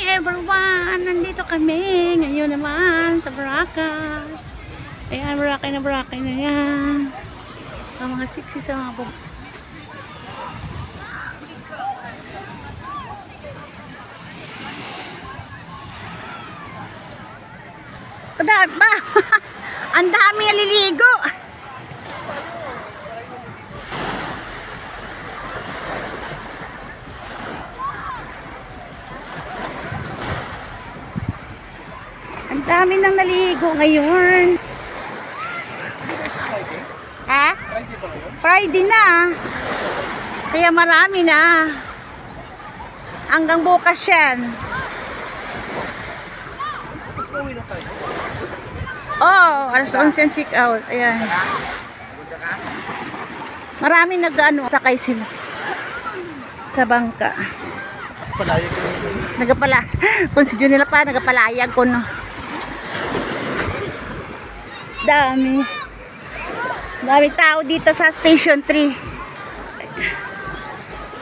everyone! Nandito kami ngayon naman sa Boracay. Ayan, Boracay na yan. Ang mga siksi sa mga bug. Kadaan ba? Ang dami naliligo. Ang dami nang naligo ngayon. Ha? Friday na. Kaya marami na. Hanggang bukas yan. Oh, alas 11 ang check out. Ayan. Marami nag-ano, sakay sila. Sa bangka. Nagapala. Kung si Junila pa, nagapalayag ko, no. Dami tao dito sa Station 3.